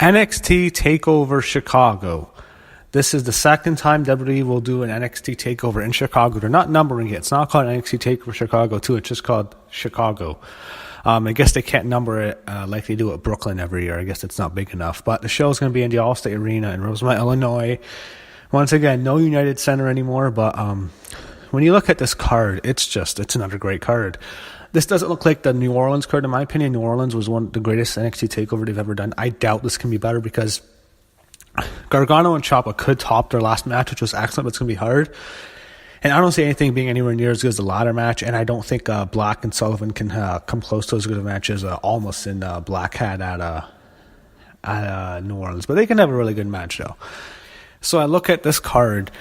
NXT TakeOver Chicago. This is the second time WWE will do an NXT TakeOver in Chicago. They're not numbering it. It's not called NXT TakeOver Chicago 2. It's just called Chicago. I guess they can't number it like they do at Brooklyn every year. I guess it's not big enough. But the show is going to be in the Allstate Arena in Rosemont, Illinois. Once again, no United Center anymore. But when you look at this card, it's another great card. This doesn't look like the New Orleans card. In my opinion, New Orleans was one of the greatest NXT TakeOver they've ever done. I doubt this can be better because Gargano and Ciampa could top their last match, which was excellent, but it's going to be hard. And I don't see anything being anywhere near as good as the ladder match, and I don't think Black and Sullivan can come close to as good a match as Almost and Black had at New Orleans. But they can have a really good match, though. So I look at this card.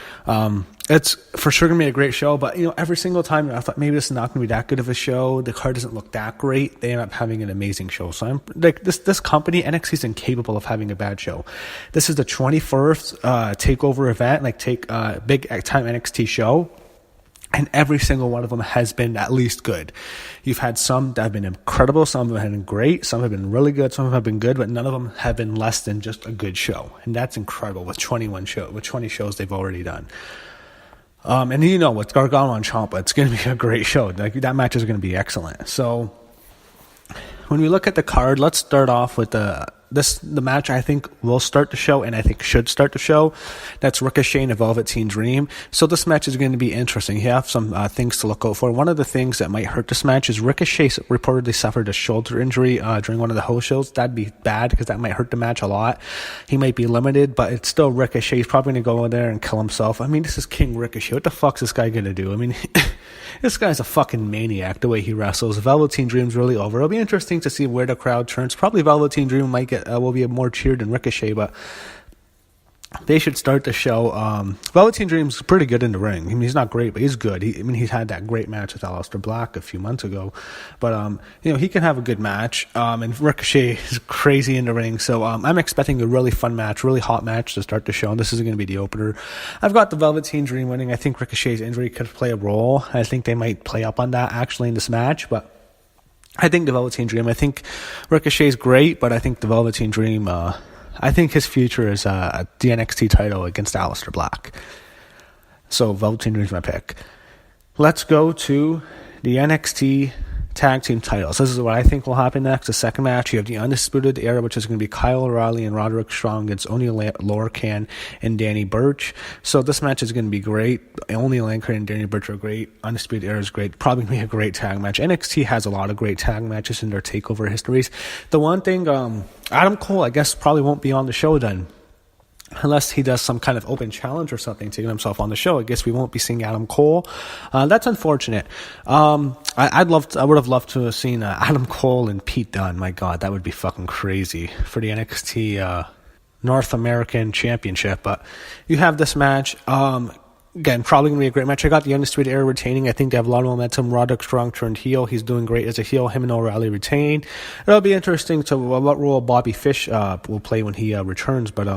It's for sure going to be a great show, but every single time I thought maybe this is not going to be that good of a show. The card doesn't look that great. They end up having an amazing show. So I'm like this company, NXT, is incapable of having a bad show. This is the 21st TakeOver event, big time NXT show. And every single one of them has been at least good. You've had some that have been incredible, some of them have been great, some have been really good, some have been good, but none of them have been less than just a good show. And that's incredible with 20 shows they've already done. And with Gargano and Ciampa, it's going to be a great show. Like, that match is going to be excellent. So when we look at the card, let's start off with the match I think will start the show and I think should start the show. That's Ricochet and Velveteen Dream. So this match is going to be interesting. You have some things to look out for. One of the things that might hurt this match is Ricochet reportedly suffered a shoulder injury during one of the host shows. That'd be bad because that might hurt the match a lot. He might be limited, but it's still Ricochet. He's probably going to go in there and kill himself. I mean, this is King Ricochet. What the fuck's this guy going to do? I mean, this guy's a fucking maniac the way he wrestles. Velveteen Dream's really over. It'll be interesting to see where the crowd turns. Probably Velveteen Dream will be more cheered than Ricochet, but they should start the show. Velveteen Dream's pretty good in the ring. I mean, he's not great, but he's good. He's had that great match with Aleister Black a few months ago, but he can have a good match. And Ricochet is crazy in the ring, so I'm expecting a really fun match, really hot match to start the show. And this is going to be the opener. I've got the Velveteen Dream winning. I think Ricochet's injury could play a role. I think they might play up on that actually in this match, but I think the Velveteen Dream. I think Ricochet's great, but I think the Velveteen Dream, I think his future is the NXT title against Aleister Black. So Velveteen Dream's my pick. Let's go to the NXT Tag Team titles. This is what I think will happen next. The second match, you have the Undisputed Era, which is going to be Kyle O'Reilly and Roderick Strong against Oney Lorcan and Danny Burch. So this match is going to be great. Oney Lorcan and Danny Burch are great. Undisputed Era is great. Probably going to be a great tag match. NXT has a lot of great tag matches in their TakeOver histories. The one thing, Adam Cole, I guess, probably won't be on the show then. Unless he does some kind of open challenge or something to get himself on the show. I guess we won't be seeing Adam Cole. That's unfortunate. I would have loved to have seen Adam Cole and Pete Dunne. My God, that would be fucking crazy for the NXT North American Championship. But you have this match. Again, probably going to be a great match. I got the Undisputed Era retaining. I think they have a lot of momentum. Roderick Strong turned heel. He's doing great as a heel. Him and O'Reilly retain. It'll be interesting to what role Bobby Fish will play when he returns. But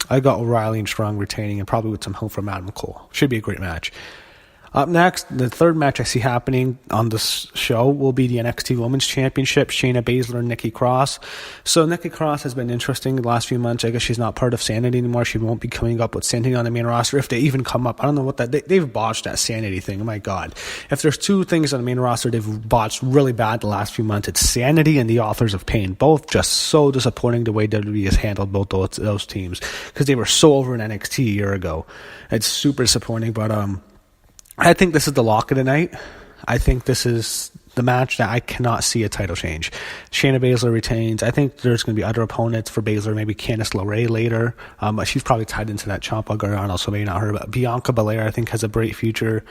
I got O'Reilly and Strong retaining and probably with some help from Adam Cole. Should be a great match. Up next, the third match I see happening on this show will be the NXT Women's Championship, Shayna Baszler and Nikki Cross. So Nikki Cross has been interesting the last few months. I guess she's not part of Sanity anymore. She won't be coming up with Sanity on the main roster if they even come up. I don't know what they've botched that Sanity thing. Oh my God. If there's two things on the main roster they've botched really bad the last few months, it's Sanity and the Authors of Pain. Both just so disappointing the way WWE has handled both those teams because they were so over in NXT a year ago. It's super disappointing, but I think this is the lock of the night. I think this is the match that I cannot see a title change. Shayna Baszler retains. I think there's going to be other opponents for Baszler, maybe Candice LeRae later. But she's probably tied into that Ciampa Gargano, so maybe not her. But Bianca Belair, I think, has a great future.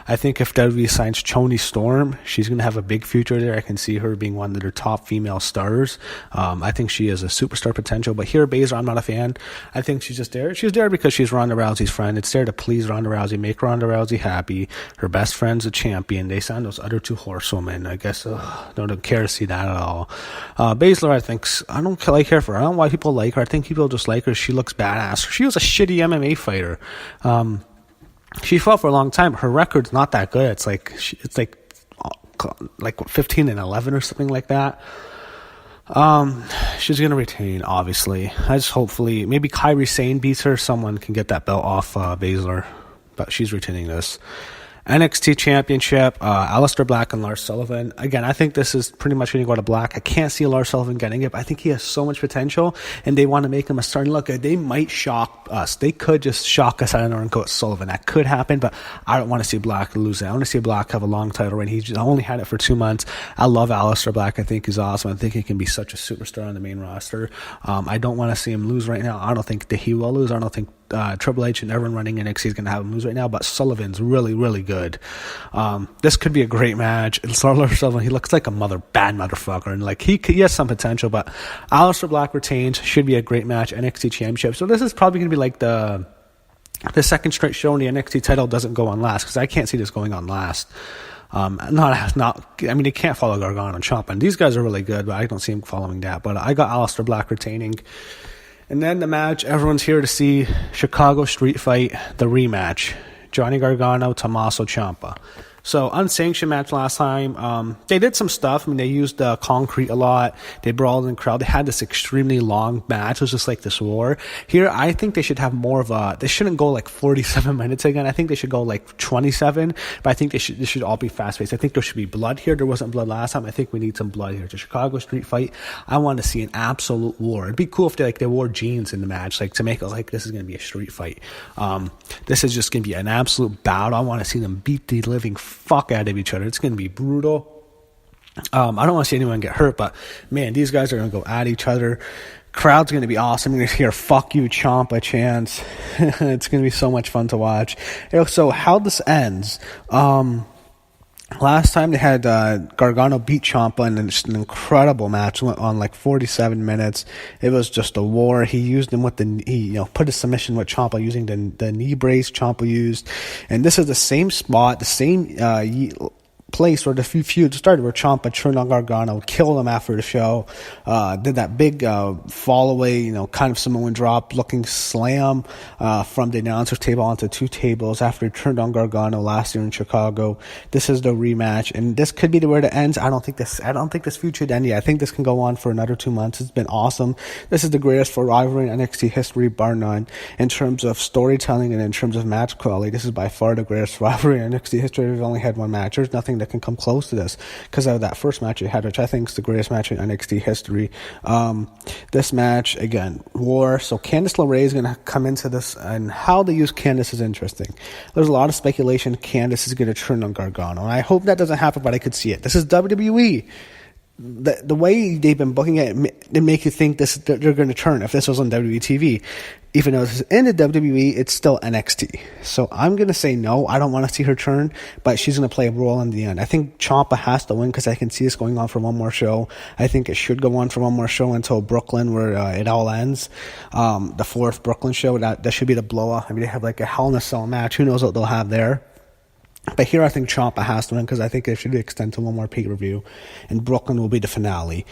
I think if WWE signs Toni Storm, she's going to have a big future there. I can see her being one of their top female stars. I think she has a superstar potential. But here, Baszler, I'm not a fan. I think she's just there. She's there because she's Ronda Rousey's friend. It's there to please Ronda Rousey, make Ronda Rousey happy. Her best friend's a champion. They signed those other two horsewomen. I guess don't care to see that at all. Baszler, I don't like her for her. I don't know why people like her. I think people just like her. She looks badass. She was a shitty MMA fighter. She fought for a long time. Her record's not that good. It's like 15-11 or something like that. She's going to retain, obviously. I just hopefully, maybe Kairi Sane beats her. Someone can get that belt off Baszler, but she's retaining this. NXT Championship, Aleister Black and Lars Sullivan. Again, I think this is pretty much going to go to Black. I can't see Lars Sullivan getting it, but I think he has so much potential, and they want to make him a starting look. They might shock us. They could just shock us out of nowhere and go with Sullivan. That could happen, but I don't want to see Black lose it. I want to see Black have a long title reign. He's only had it for 2 months. I love Aleister Black. I think he's awesome. I think he can be such a superstar on the main roster. I don't want to see him lose right now. I don't think that he will lose. I don't think Triple H and everyone running NXT is going to have him lose right now, but Sullivan's really, really good. This could be a great match. And Lars Sullivan, he looks like a bad motherfucker, and like he has some potential, but Aleister Black retains. Should be a great match. NXT Championship. So this is probably going to be like the second straight show and the NXT title doesn't go on last, because I can't see this going on last. I mean, they can't follow Gargano and Ciampa, and these guys are really good, but I don't see him following that. But I got Aleister Black retaining. And then the match everyone's here to see, Chicago Street Fight, the rematch. Johnny Gargano, Tommaso, Ciampa. So, unsanctioned match last time. They did some stuff. I mean, they used concrete a lot. They brawled in the crowd. They had this extremely long match. It was just like this war. Here, I think they should have more of they shouldn't go like 47 minutes again. I think they should go like 27. But I think this should all be fast-paced. I think there should be blood here. There wasn't blood last time. I think we need some blood here. It's a Chicago Street Fight. I want to see an absolute war. It'd be cool if they wore jeans in the match, like to make it like this is going to be a street fight. This is just going to be an absolute battle. I want to see them beat the living fuck out of each other. It's going to be brutal. I don't want to see anyone get hurt, but man, these guys are going to go at each other. Crowd's going to be awesome. You're going to hear "fuck you, Ciampa" chants. It's going to be so much fun to watch. So how this ends, last time they had Gargano beat Ciampa in an incredible match. It went on like 47 minutes. It was just a war. He used him with he put a submission with Ciampa using the knee brace Ciampa used. And this is the same spot, the same place where the feud started, where Ciampa turned on Gargano, killed him after the show, did that big fall away, kind of Samoan drop looking slam from the announcer's table onto 2 tables after he turned on Gargano last year in Chicago. This is the rematch, and this could be where it ends. I don't think this feud should end yet. I think this can go on for another 2 months. It's been awesome. This is the greatest rivalry in NXT history, bar none. In terms of storytelling and in terms of match quality, this is by far the greatest rivalry in NXT history. We've only had one match. There's nothing that can come close to this, because of that first match they had, which I think is the greatest match in NXT history. This match, again, war. So Candice LeRae is going to come into this, and how they use Candice is interesting. There's a lot of speculation Candice is going to turn on Gargano, and I hope that doesn't happen, but I could see it. This is WWE. The way they've been booking it, it make you think they're going to turn if this was on WWE TV. Even though this is in the WWE, it's still NXT. So I'm going to say no. I don't want to see her turn, but she's going to play a role in the end. I think Ciampa has to win, because I can see this going on for one more show. I think it should go on for one more show until Brooklyn, where it all ends. The 4th Brooklyn show, that should be the blow-up. I mean, they have like a Hell in a Cell match. Who knows what they'll have there. But here I think Ciampa has to win, because I think it should extend to one more pay-per-view, and Brooklyn will be the finale.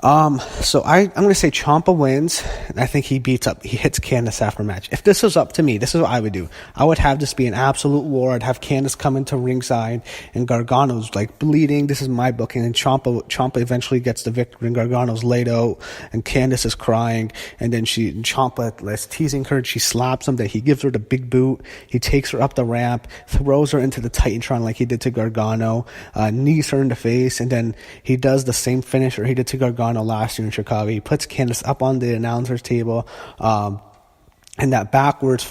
So I'm going to say Ciampa wins, and I think he hits Candice after match. If this was up to me, this is what I would do. I would have this be an absolute war. I'd have Candice come into ringside, and Gargano's like bleeding. This is my booking, and Ciampa eventually gets the victory, and Gargano's laid out, and Candice is crying, and then Ciampa is teasing her, and she slaps him, then he gives her the big boot, he takes her up the ramp, throws her into the Titantron like he did to Gargano, knees her in the face, and then he does the same finisher he did to Gargano last year in Chicago. He puts Candice up on the announcer's table, and that backwards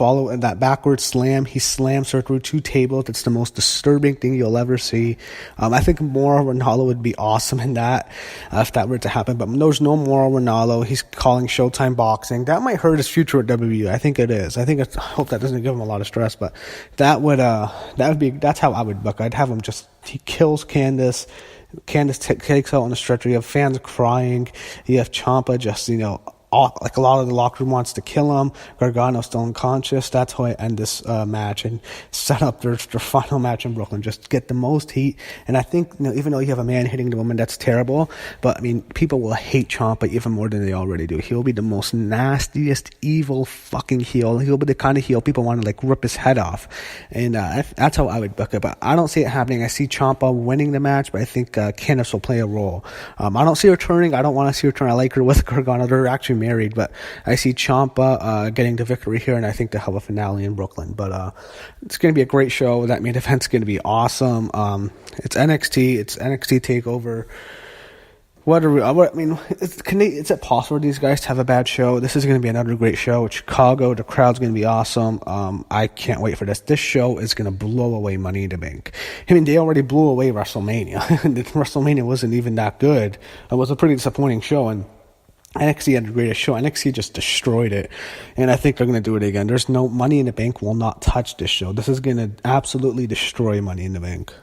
slam, he slams her through 2 tables. It's the most disturbing thing you'll ever see. I think Mauro Ranallo would be awesome in that, if that were to happen, but there's no Mauro Ranallo. He's calling Showtime Boxing. That might hurt his future at WWE. I think it is. I hope that doesn't give him a lot of stress, but that's how I would book. I'd have him he kills Candice takes out on the stretcher. You have fans crying. You have Ciampa just, like a lot of the locker room wants to kill him. Gargano's still unconscious. That's how I end this match and set up their final match in Brooklyn. Just get the most heat. And I think, even though you have a man hitting the woman, that's terrible. But I mean, people will hate Ciampa even more than they already do. He'll be the most nastiest, evil fucking heel. He'll be the kind of heel people want to like rip his head off. And that's how I would book it. But I don't see it happening. I see Ciampa winning the match, but I think Candice will play a role. I don't see her turning. I don't want to see her turn. I like her with Gargano. They're actually married, but I see Ciampa getting the victory here, and I think they'll have a finale in Brooklyn. But it's going to be a great show. That main event's going to be awesome. It's NXT. It's NXT TakeOver. Is it possible for these guys to have a bad show? This is going to be another great show. It's Chicago. The crowd's going to be awesome. I can't wait for this. This show is going to blow away Money in the Bank. I mean, they already blew away WrestleMania. WrestleMania wasn't even that good. It was a pretty disappointing show, and NXT had the greatest show. NXT just destroyed it, and I think they're going to do it again. There's no Money in the Bank will not touch this show. This is going to absolutely destroy Money in the Bank.